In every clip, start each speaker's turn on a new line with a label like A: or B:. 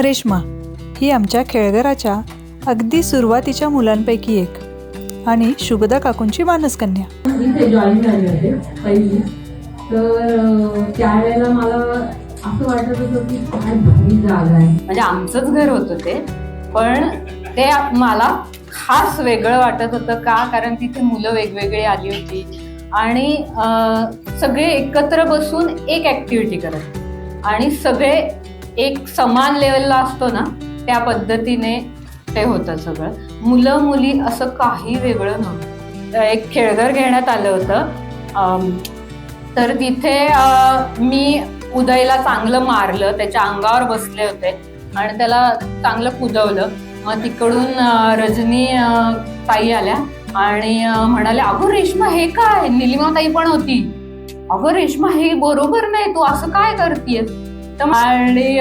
A: रेश्मा ही आमच्या खेळघराच्या अगदी सुरुवातीच्या मुलांपैकी एक आणि शुभदा काकूंची मानसकन्या.
B: इथे जॉईन झाले होते पहिली, तर त्यावेळेला मला असं वाटत होतं की काय भारी जागा आहे.
C: म्हणजे आमचंच घर होतं ते, पण ते मला खास वेगळं वाटत होतं. का? कारण तिथे मुलं वेगवेगळी आली होती आणि सगळे एकत्र बसून एक ॲक्टिव्हिटी करत आणि सगळे एक समान लेवलला असतो ना, त्या पद्धतीने ते होतं सगळं. मुलं मुली असं काही वेगळं नव्हतं. एक खेळघर घेण्यात आलं होतं, तर तिथे मी उदयला चांगलं मारलं, त्याच्या अंगावर बसले होते आणि त्याला चांगलं कुदवलं. मग तिकडून रजनी ताई आल्या आणि म्हणाल्या, अगं रेश्मा हे काय? निलिमा ताई पण होती. अगं रेश्मा हे बरोबर नाही, तू असं काय करतेयस? तर आणि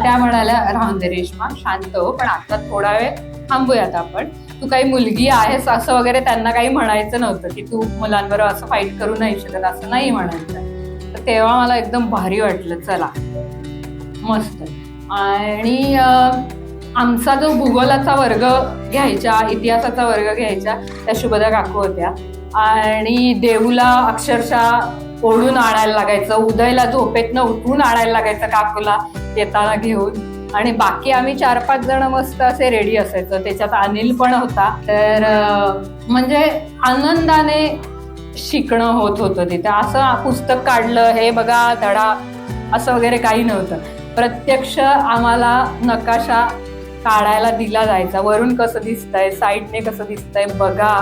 C: त्या म्हणाल्या, राहून दे रेश्मा, शांत हो, पण आता थोडा वेळ थांबूयात आपण. तू काही मुलगी आहेस असं वगैरे त्यांना काही म्हणायचं नव्हतं की तू मुलांबरोबर असं फाईट करू नाही शकत, असं नाही म्हणायचं. तर तेव्हा मला एकदम भारी वाटलं, चला मस्त. आणि आमचा जो भूगोलाचा वर्ग घ्यायचा, इतिहासाचा वर्ग घ्यायचा, त्या शुभदा काकू होत्या आणि देऊला अक्षरशः ओढून आणायला लागायचं, उदयला झोपेतनं उठून आणायला लागायचं काकूला येताना घेऊन. आणि बाकी आम्ही 4-5 जण मस्त असे रेडी असायचो. त्याच्यात अनिल पण होता. तर म्हणजे आनंदाने शिकणं होत होतं तिथे. असं पुस्तक काढलं, हे बघा धडा, असं वगैरे काही नव्हतं. प्रत्यक्ष आम्हाला नकाशा काढायला दिला जायचा. वरून कसं दिसतंय, साईडने कसं दिसतंय बघा,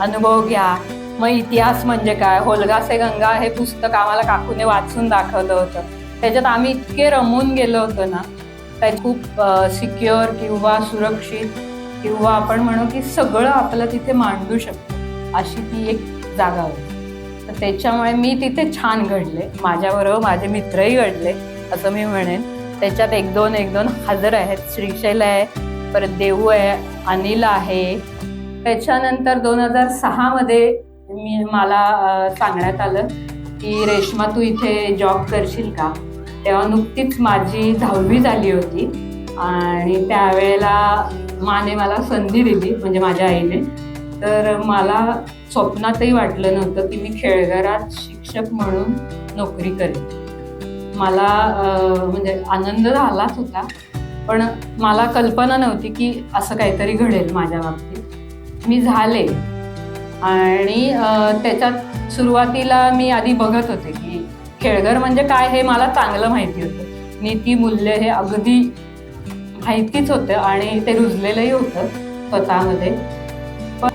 C: अनुभव घ्या. मग इतिहास म्हणजे काय, होलगा से गंगा हे पुस्तक आम्हाला काकूने वाचून दाखवलं होतं. त्याच्यात आम्ही इतके रमून गेलो होतो ना, त्यात खूप सिक्युअर किंवा सुरक्षित किंवा आपण म्हणू की सगळं आपलं तिथे मांडू शकतो अशी ती एक जागा होती. तर त्याच्यामुळे मी तिथे छान घडले, माझ्याबरोबर माझे मित्रही घडले असं मी म्हणेन. त्याच्यात एक दोन हजर आहेत. श्रीशैल आहे, परत देऊ आहे, अनिल आहे. त्याच्यानंतर 2006 मला सांगण्यात आलं की रेश्मा तू इथे जॉब करशील का? तेव्हा नुकतीच माझी 10वी झाली होती आणि त्यावेळेला माने मला संधी दिली, म्हणजे माझ्या आईने. तर मला स्वप्नातही वाटलं नव्हतं की मी खेळघरात शिक्षक म्हणून नोकरी करेन. मला म्हणजे आनंद झालाच होता, पण मला कल्पना नव्हती की असं काहीतरी घडेल माझ्या बाबतीत. मी झाले आणि त्याच्यात सुरुवातीला मी आधी बघत होते की खेळघर म्हणजे काय हे मला चांगलं माहिती होतं. नीती मूल्य हे अगदी माहितीच होतं आणि ते रुजलेलंही होतं स्वतःमध्ये.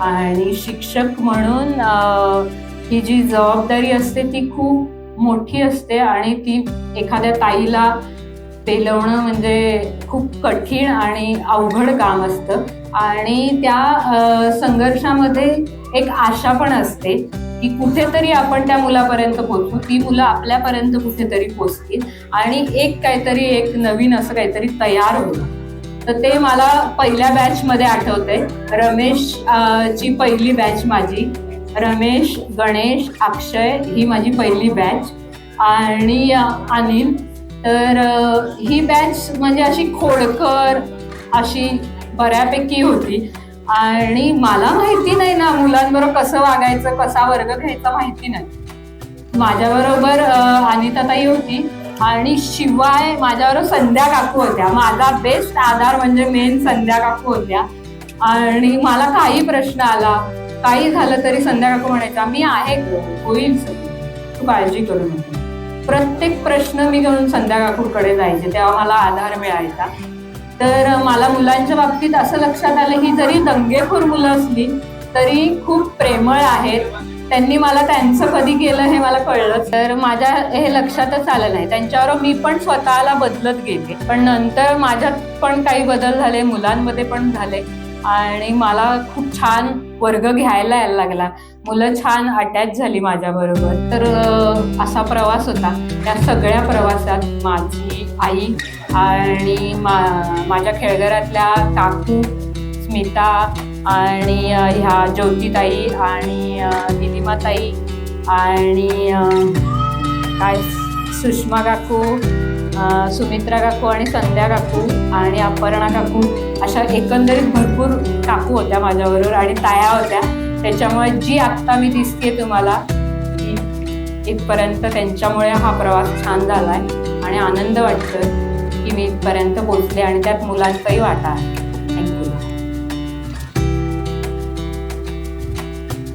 C: आणि शिक्षक म्हणून ही जी जबाबदारी असते ती खूप मोठी असते आणि ती एखाद्या ताईला पेलवणं म्हणजे खूप कठीण आणि अवघड काम असतं. आणि त्या संघर्षामध्ये एक आशा पण असते की कुठेतरी आपण त्या मुलापर्यंत पोहोचू, ती मुलं आपल्यापर्यंत कुठेतरी पोहोचतील आणि एक नवीन असं काहीतरी तयार होईल. तर ते मला पहिल्या बॅचमध्ये आठवतंय. रमेश ची पहिली बॅच माझी, रमेश, गणेश, अक्षय ही माझी पहिली बॅच आणि अनिल. तर ही बॅच म्हणजे अशी खोडकर अशी बऱ्यापैकी होती आणि मला माहिती नाही ना मुलांबरोबर कसं वागायचं, कसा वर्ग घ्यायचा माहिती नाही. माझ्याबरोबर अनिताताई होती आणि शिवाय माझ्याबरोबर संध्या काकू होत्या. माझा बेस्ट आधार म्हणजे मेन संध्या काकू होत्या. आणि मला काही प्रश्न आला, काही झालं तरी संध्या काकू म्हणायचा, मी आहे, होईल सगळं, तू काळजी करू नको. प्रत्येक प्रश्न मी घेऊन संध्या काकूकडे जायचे, तेव्हा मला आधार मिळायचा. तर मला मुलांच्या बाबतीत असं लक्षात आलं की जरी दंगेखोर मुलं असली तरी खूप प्रेमळ आहेत. त्यांनी मला त्यांचं कधी केलं हे मला कळलं. तर माझ्या हे लक्षातच आलं नाही. त्यांच्यावर मी पण स्वतःला बदलत गेले, पण नंतर माझ्यात पण काही बदल झाले, मुलांमध्ये पण झाले आणि मला खूप छान वर्ग घ्यायला यायला लागला. मुलं छान अटॅच झाली माझ्याबरोबर. तर असा प्रवास होता. त्या सगळ्या प्रवासात माझी आई आणि माझ्या खेळघरातल्या काकू स्मिता आणि ह्या ज्योतिताई आणि निलिमाताई आणि काय सुषमा काकू, सुमित्रा काकू आणि संध्या काकू अपर्णा काकू, अशा एकंदरीत भरपूर काकू होत्या माझ्याबरोबर आणि ताया होत्या. त्याच्यामुळे जी आत्ता मी दिसते तुम्हाला ती इथपर्यंत त्यांच्यामुळे हा प्रवास छान झालाय आणि आनंद वाटतोय की मी इथपर्यंत पोहोचले आणि त्यात मुलांचाही वाटा आहे.